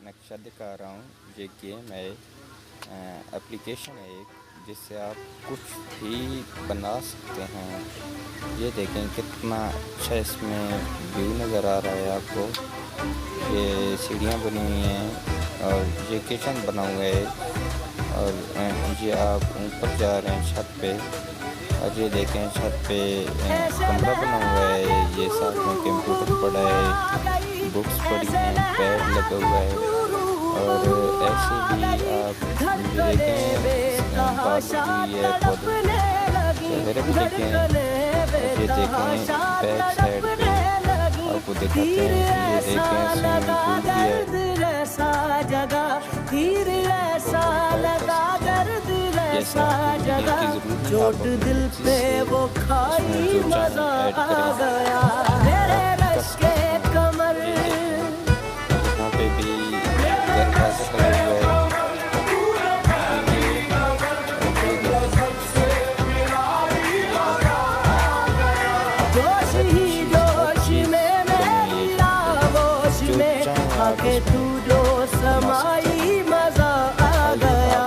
नक्शा दिखा रहा हूँ। ये गेम है, एप्लीकेशन है एक, जिससे आप कुछ भी बना सकते हैं। ये देखें कितना अच्छा इसमें व्यू नज़र आ रहा है आपको। ये सीढ़ियाँ बनी हुई हैं और ये किचन बना हुआ है और ये आप ऊपर जा रहे हैं छत पे और ये देखें छत पे कमरा बना हुआ है। ये साथ में कंप्यूटर पड़ा है, बुक्स पड़ी हैं, बेड लगा हुआ है और ऐसे ही आप ये देखें बाल लगी हुई है पौधे चेहरे भी देखें और ये देखें बैक साइड पे आपको दिखाते हैं। ये देखें स्विमिंग पूल भी है। जैसा चोट दिल पे वो खाई मजा आ गया मेरे रश के कमर यहाँ पे भी दरवाजा लगा हुआ है। जोश ही जोश में मेरा होश में आके तू जो समाई मजा आ गया।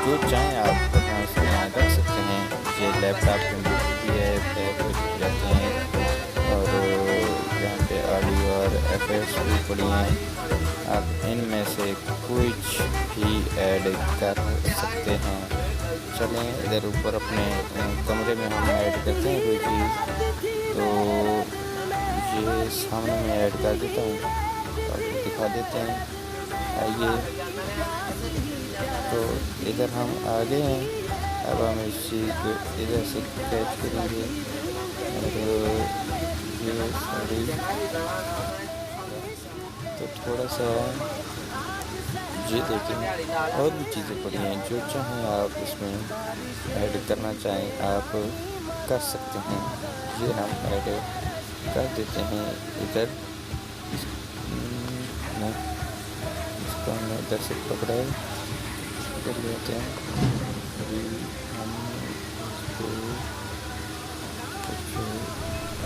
जो चाहें आप अपना इसमें यहाँ रख सकते हैं। ये लैपटॉप कंप्यूटर भी है, बैग पे रख जाते हैं और यहाँ पे ऑडियो और एफएक्स भी पड़ी हैं। आप इनमें से कुछ भी ऐड कर सकते हैं। चलें इधर ऊपर अपने कमरे में हम ऐड करते हैं कोई चीज़, तो ये सामने में ऐड कर देता हूँ, आपको दिखा देते हैं। आइए, तो इधर हम आ गए हैं। अब हम इस चीज़ को इधर से कैच करेंगे और ये सॉरी, तो थोड़ा सा ये देखें और भी चीज़ें पड़ी हैं। जो चाहें आप इसमें ऐड करना चाहें आप कर सकते हैं। ये हम ऐड कर देते हैं इधर। इसको हमने इधर से पकड़ा है, कर लेते हैं। अभी हम इसको कुछ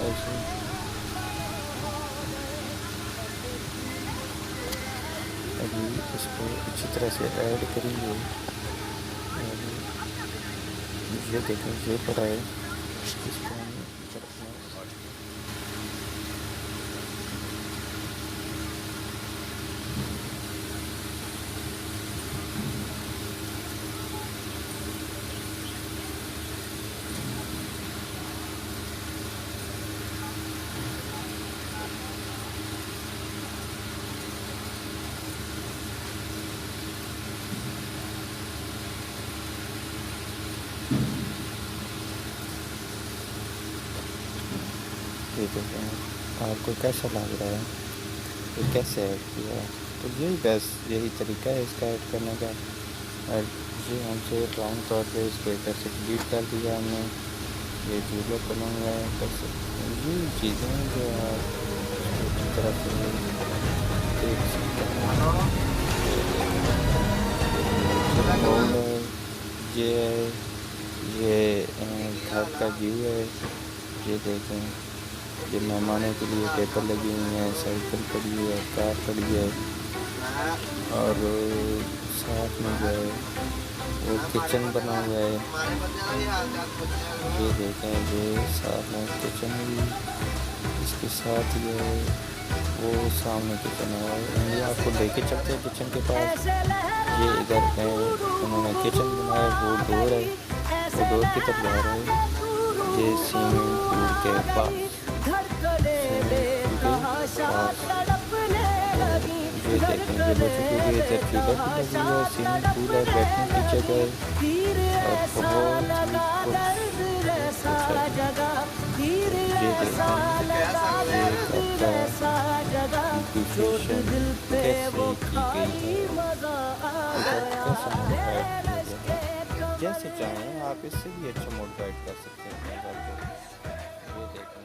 ऐसे अभी इसको अच्छी तरह से ऐड करेंगे। ये देखें ये पड़ा है, इसको हम ये देखें आपको कैसा लग रहा है, ये कैसे ऐड किया है। तो यही बस यही तरीका है इसका ऐड करने का। और ये हमसे राउंड तौर पे इसको एक तरह से डिलीट कर दिया हमने। ये झूला बना हुआ है, बस ये चीज़ें हैं जो आप अच्छी तरह से देख सकते हैं। ये है, ये घर का व्यू है। ये देखें ये मेहमानों के लिए टेबल लगी हुई है, साइकिल पड़ी है, कार पड़ी है और साथ में जो है वो किचन बना हुआ है। ये देखें ये साथ में किचन भी इसके साथ ही है, वो सामने किचन है। ये आपको लेके चलते हैं किचन के पास। ये इधर है उन्होंने किचन बनाया, वो डोर है, वो डोर की तरफ जा रहा है। ये स्विमिंग पूल के पास ये देखें ये बच्चों के लिए इधर झूला भी लगी हुआ है, स्विमिंग पूल है, बैठने की जगह है और बहुत ही ये देखें जैसे चाहें आप इससे भी अच्छा मोड गाइड कर सकते हैं अपने घर को। ये देखें